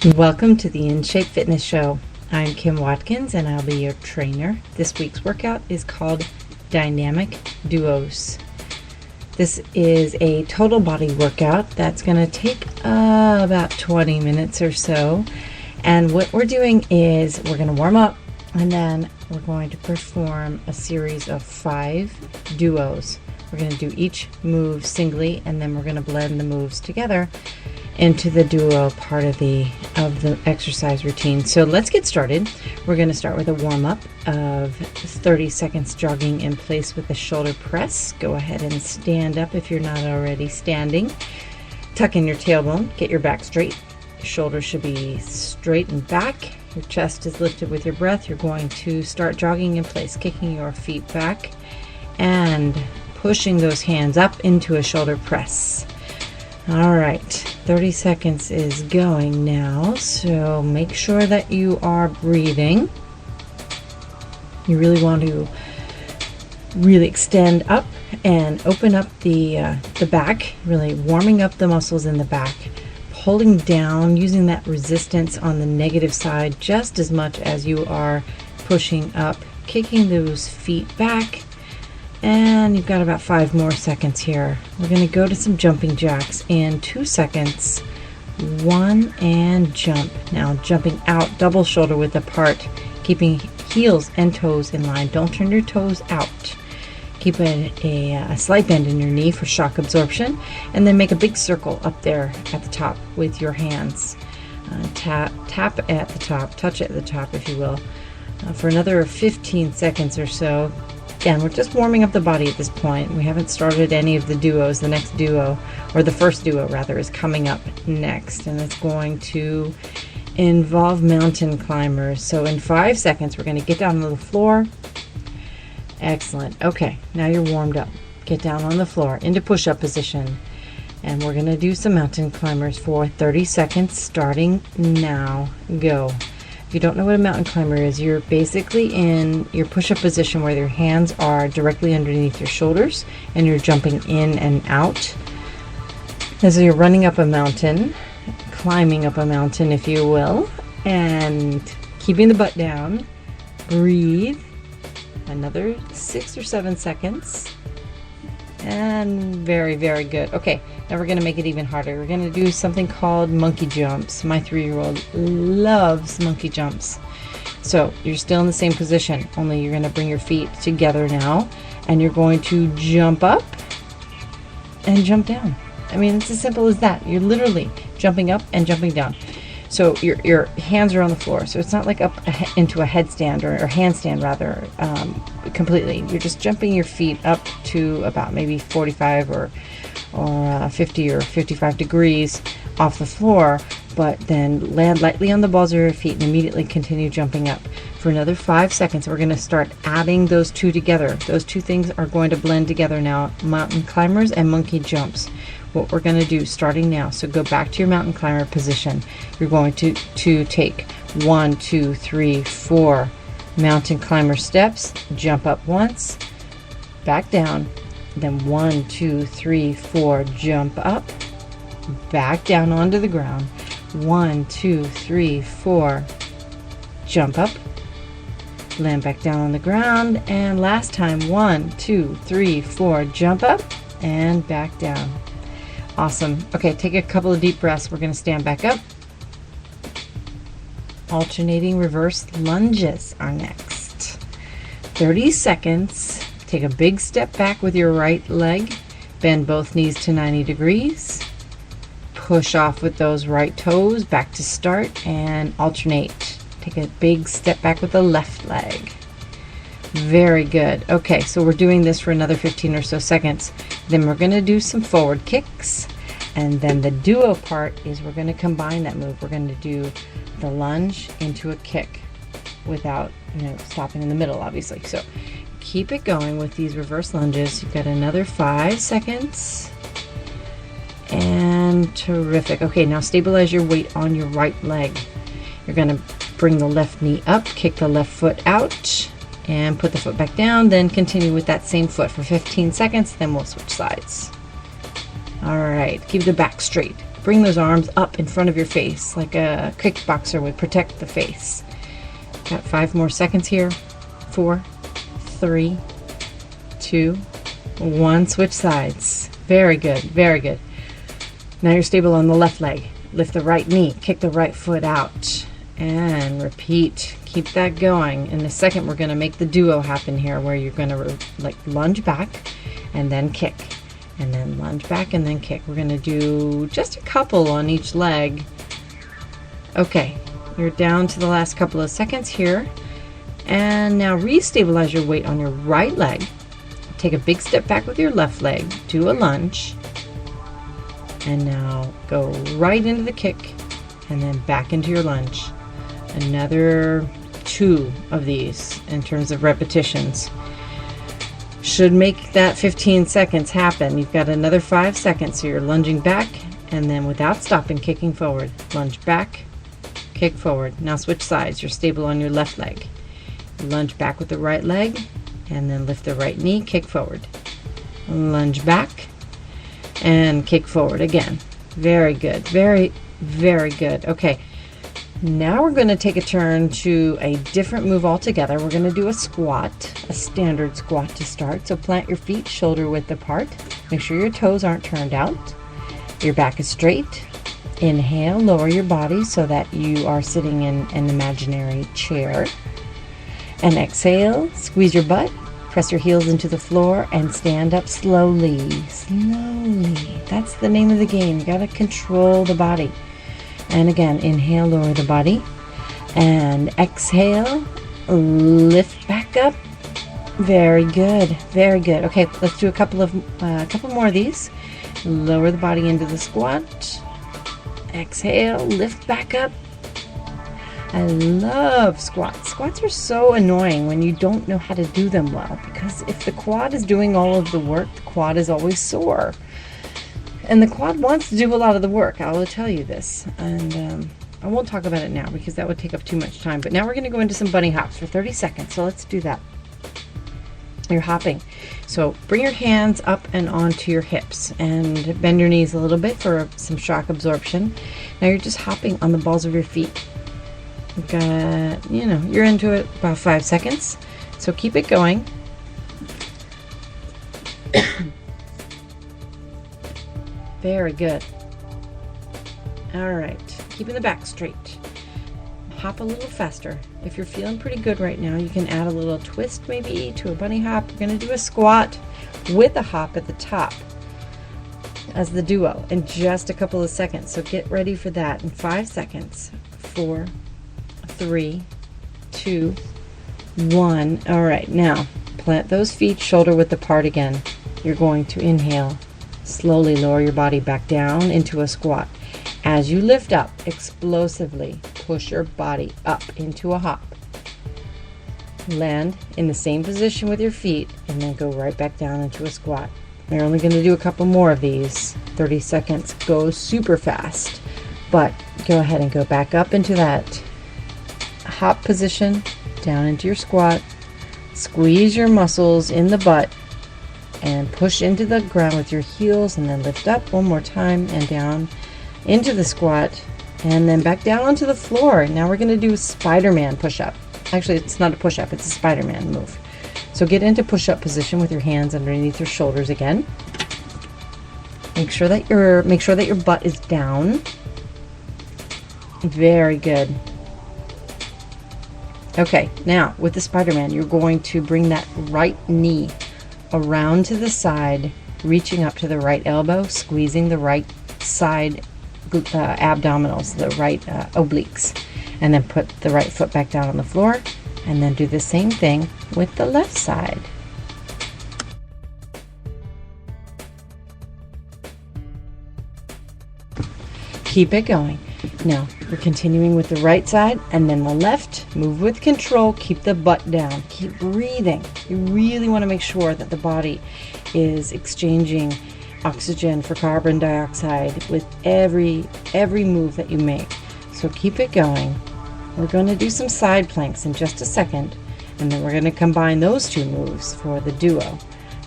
Welcome to the In Shape Fitness Show. I'm Kim Watkins and I'll be your trainer. This week's workout is called Dynamic Duos. This is a total body workout that's going to take about 20 minutes or so. And what we're doing is we're going to warm up and then we're going to perform a series of 5 duos. We're going to do each move singly and then we're going to blend the moves together into the duo part of the exercise routine. So let's get started. We're going to start with a warm-up of 30 seconds jogging in place with a shoulder press. Go ahead and stand up if you're not already standing. Tuck in your tailbone, get your back straight. Your shoulders should be straight and back. Your chest is lifted with your breath. You're going to start jogging in place, kicking your feet back and pushing those hands up into a shoulder press. All right, 30 seconds is going now, so make sure that you are breathing. You really want to extend up and open up the back, really warming up the muscles in the back, pulling down, using that resistance on the negative side just as much as you are pushing up, kicking those feet back. And you've got about 5 more seconds here. We're going to go to some jumping jacks in 2 seconds. 1 and jump. Now jumping out, double shoulder width apart, keeping heels and toes in line. Don't turn your toes out. Keep a slight bend in your knee for shock absorption. And then make a big circle up there at the top with your hands. Tap at the top, touch at the top if you will. For another 15 seconds or so. Again, we're just warming up the body at this point. We haven't started any of the duos. The next duo, or the first duo rather, is coming up next, and it's going to involve mountain climbers. So in 5 seconds, we're going to get down on the floor. Excellent. Okay, now you're warmed up. Get down on the floor into push-up position, and we're going to do some mountain climbers for 30 seconds, starting now. Go. If you don't know what a mountain climber is, you're basically in your push-up position where your hands are directly underneath your shoulders and you're jumping in and out. As you're running up a mountain, climbing up a mountain if you will, and keeping the butt down. Breathe. Another 6 or 7 seconds. And very, very good. Okay, now we're going to make it even harder. We're going to do something called monkey jumps. My 3-year-old loves monkey jumps. So you're still in the same position, only you're going to bring your feet together now, and you're going to jump up and jump down. I mean, it's as simple as that. You're literally jumping up and jumping down. So your hands are on the floor, so it's not like up into a headstand or handstand rather, completely. You're just jumping your feet up to about maybe 45 or 50 or 55 degrees off the floor, but then land lightly on the balls of your feet and immediately continue jumping up. For another 5 seconds, we're going to start adding those two together. Those two things are going to blend together now, mountain climbers and monkey jumps. What we're going to do starting now, so go back to your mountain climber position. You're going to take 1, 2, 3, 4 mountain climber steps, jump up once, back down, then 1, 2, 3, 4, jump up, back down onto the ground, 1, 2, 3, 4, jump up, land back down on the ground, and last time 1, 2, 3, 4, jump up and back down. Awesome. Okay, take a couple of deep breaths. We're going to stand back up. Alternating reverse lunges are next. 30 seconds. Take a big step back with your right leg. Bend both knees to 90 degrees. Push off with those right toes back to start and alternate. Take a big step back with the left leg. Very good. Okay, so we're doing this for another 15 or so seconds. Then we're going to do some forward kicks. And then the duo part is we're going to combine that move. We're going to do the lunge into a kick without, stopping in the middle, obviously. So keep it going with these reverse lunges. You've got another 5 seconds. And terrific. Okay, now stabilize your weight on your right leg. You're going to bring the left knee up, kick the left foot out, and put the foot back down. Then continue with that same foot for 15 seconds. Then we'll switch sides. All right, keep the back straight. bring those arms up in front of your face like a kickboxer would protect the face. Got 5 more seconds here. 4, 3, 2, 1. Switch sides. Very good, very good. Now you're stable on the left leg. Lift the right knee, kick the right foot out, and repeat. Keep that going. In a second, we're going to make the duo happen here, where you're going to like lunge back and then kick, and then lunge back and then kick. We're going to do just a couple on each leg. Okay, you're down to the last couple of seconds here. And now re-stabilize your weight on your right leg. Take a big step back with your left leg. Do a lunge. And now go right into the kick and then back into your lunge. Another 2 of these in terms of repetitions. Should make that 15 seconds happen. You've got another 5 seconds, so you're lunging back and then without stopping, kicking forward. Lunge back, kick forward. Now switch sides. You're stable on your left leg. Lunge back with the right leg and then lift the right knee, kick forward. Lunge back and kick forward again. Very good. Very, very good. Okay. Now we're going to take a turn to a different move altogether. We're going to do a squat, a standard squat to start. So plant your feet shoulder width apart. Make sure your toes aren't turned out. Your back is straight. Inhale, lower your body so that you are sitting in an imaginary chair. And exhale, squeeze your butt, press your heels into the floor, and stand up slowly. Slowly. That's the name of the game. You got to control the body. And again, inhale, lower the body, and exhale, lift back up. Very good, very good. Okay, let's do a couple more of these. Lower the body into the squat. Exhale, lift back up. I love squats. Squats are so annoying when you don't know how to do them well, because if the quad is doing all of the work, the quad is always sore. And the quad wants to do a lot of the work, I will tell you this. And I won't talk about it now because that would take up too much time. But now we're going to go into some bunny hops for 30 seconds. So let's do that. You're hopping. So bring your hands up and onto your hips and bend your knees a little bit for some shock absorption. Now you're just hopping on the balls of your feet. You've got, you're into it about 5 seconds. So keep it going. Very good. All right, keeping the back straight. Hop a little faster. If you're feeling pretty good right now, you can add a little twist maybe to a bunny hop. We're going to do a squat with a hop at the top as the duo in just a couple of seconds. So get ready for that in 5 seconds. 4, 3, 2, 1. All right, now plant those feet shoulder width apart again. You're going to inhale. Slowly lower your body back down into a squat. As you lift up, explosively push your body up into a hop. Land in the same position with your feet and then go right back down into a squat. We're only going to do a couple more of these. 30 seconds goes super fast, but go ahead and go back up into that hop position, down into your squat. Squeeze your muscles in the butt and push into the ground with your heels, and then lift up one more time and down into the squat, and then back down onto the floor. Now we're going to do a Spider-Man push-up. Actually, it's not a push-up, it's a Spider-Man move. So get into push-up position with your hands underneath your shoulders again. Make sure that your butt is down. Very good. Okay, now with the Spider-Man, you're going to bring that right knee around to the side, reaching up to the right elbow, squeezing the right side abdominals, the right obliques, and then put the right foot back down on the floor, and then do the same thing with the left side. Keep it going. Now we're continuing with the right side and then the left. Move with control. Keep the butt down. Keep breathing. You really want to make sure that the body is exchanging oxygen for carbon dioxide with every move that you make. So keep it going. We're going to do some side planks in just a second, and then we're going to combine those two moves for the duo.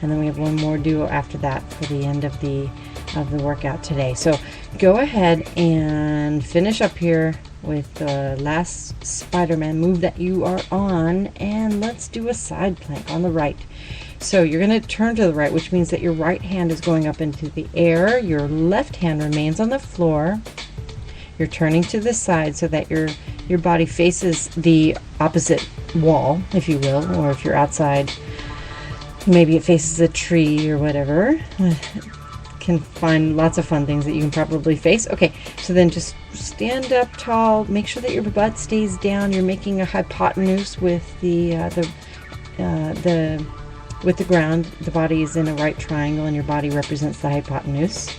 And then we have one more duo after that for the end of the of the workout today. So go ahead and finish up here with the last Spider-Man move that you are on, and let's do a side plank on the right. So you're going to turn to the right, which means that your right hand is going up into the air, your left hand remains on the floor. You're turning to the side so that your body faces the opposite wall, if you will, or if you're outside, maybe it faces a tree or whatever. Can find lots of fun things that you can probably face. Okay, so then just stand up tall, make sure that your butt stays down. You're making a hypotenuse with the ground. The body is in a right triangle and your body represents the hypotenuse.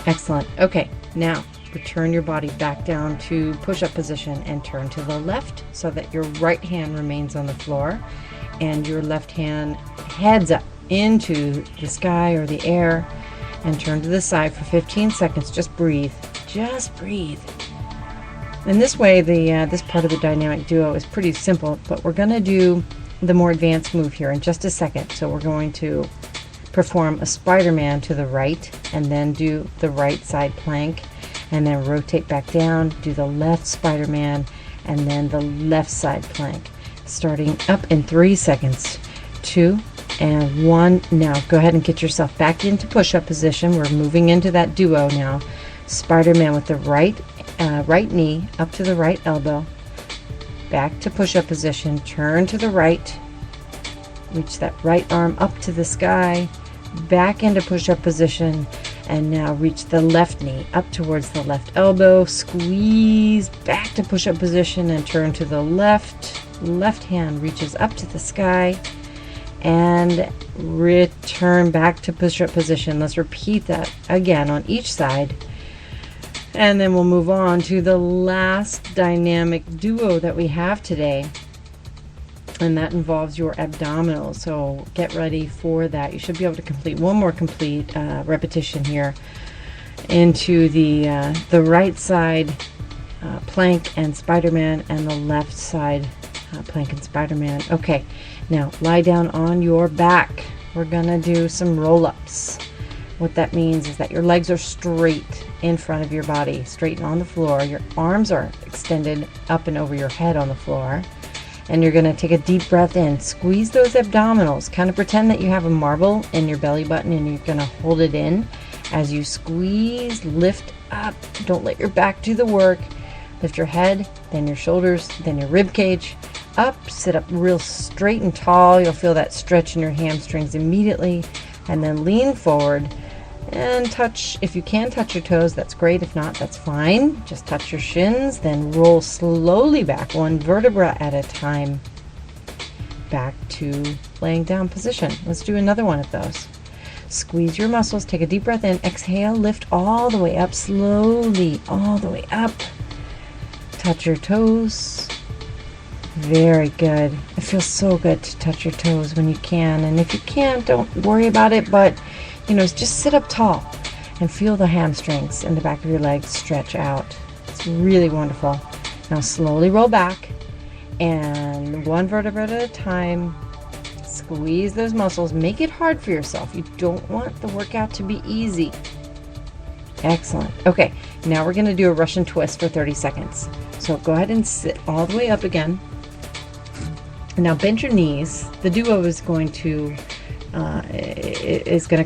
Excellent. Okay, now return your body back down to push-up position and turn to the left so that your right hand remains on the floor and your left hand heads up into the sky or the air, and turn to the side for 15 seconds. Just breathe. Just breathe. In this way, this part of the dynamic duo is pretty simple, but we're going to do the more advanced move here in just a second. So we're going to perform a Spider-Man to the right and then do the right side plank, and then rotate back down, do the left Spider-Man, and then the left side plank. Starting up in 3 seconds. 2 and 1. Now go ahead and get yourself back into push-up position. We're moving into that duo now. Spider-Man with the right knee up to the right elbow. Back to push-up position. Turn to the right. Reach that right arm up to the sky. Back into push-up position. And now reach the left knee up towards the left elbow. Squeeze back to push-up position and turn to the left. Left hand reaches up to the sky and return back to push-up position. Let's repeat that again on each side. And then we'll move on to the last dynamic duo that we have today. And that involves your abdominals. So get ready for that. You should be able to complete one more complete repetition here into the right side plank and Spider-Man, and the left side plank and Spider-Man. Okay, now lie down on your back. We're gonna do some roll-ups. What that means is that your legs are straight in front of your body, straight on the floor. Your arms are extended up and over your head on the floor. And you're going to take a deep breath in. Squeeze those abdominals. Kind of pretend that you have a marble in your belly button and you're going to hold it in. As you squeeze, lift up. Don't let your back do the work. Lift your head, then your shoulders, then your rib cage. Up, sit up real straight and tall. You'll feel that stretch in your hamstrings immediately. And then lean forward and touch. If you can touch your toes, that's great. If not, that's fine. Just touch your shins, then roll slowly back, one vertebra at a time, back to laying down position. Let's do another one of those. Squeeze your muscles, take a deep breath in, exhale, lift all the way up, slowly, all the way up. Touch your toes. Very good. It feels so good to touch your toes when you can, and if you can't, don't worry about it, but just sit up tall and feel the hamstrings in the back of your legs stretch out. It's really wonderful. Now slowly roll back, and one vertebra at a time. Squeeze those muscles. Make it hard for yourself. You don't want the workout to be easy. Excellent. Okay, now we're going to do a Russian twist for 30 seconds. So go ahead and sit all the way up again. And now bend your knees. The duo is going to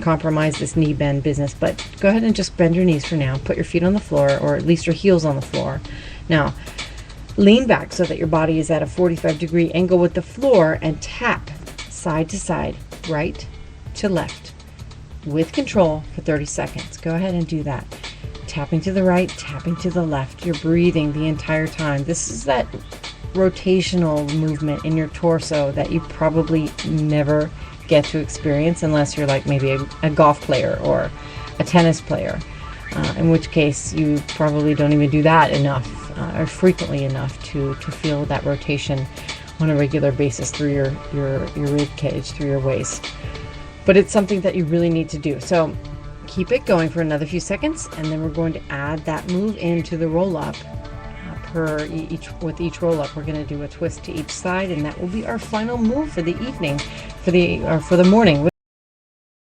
compromise this knee bend business, but go ahead and just bend your knees for now. Put your feet on the floor, or at least your heels on the floor. Now lean back so that your body is at a 45-degree angle with the floor, and tap side to side, right to left, with control for 30 seconds. Go ahead and do that. Tapping to the right, tapping to the left. You're breathing the entire time. This is that rotational movement in your torso that you probably never get to experience unless you're like maybe a golf player or a tennis player, in which case you probably don't even do that enough or frequently enough to feel that rotation on a regular basis through your rib cage, through your waist. But it's something that you really need to do. So keep it going for another few seconds, and then we're going to add that move into the roll-up. with each roll up. We're going to do a twist to each side, and that will be our final move for the evening, for the morning.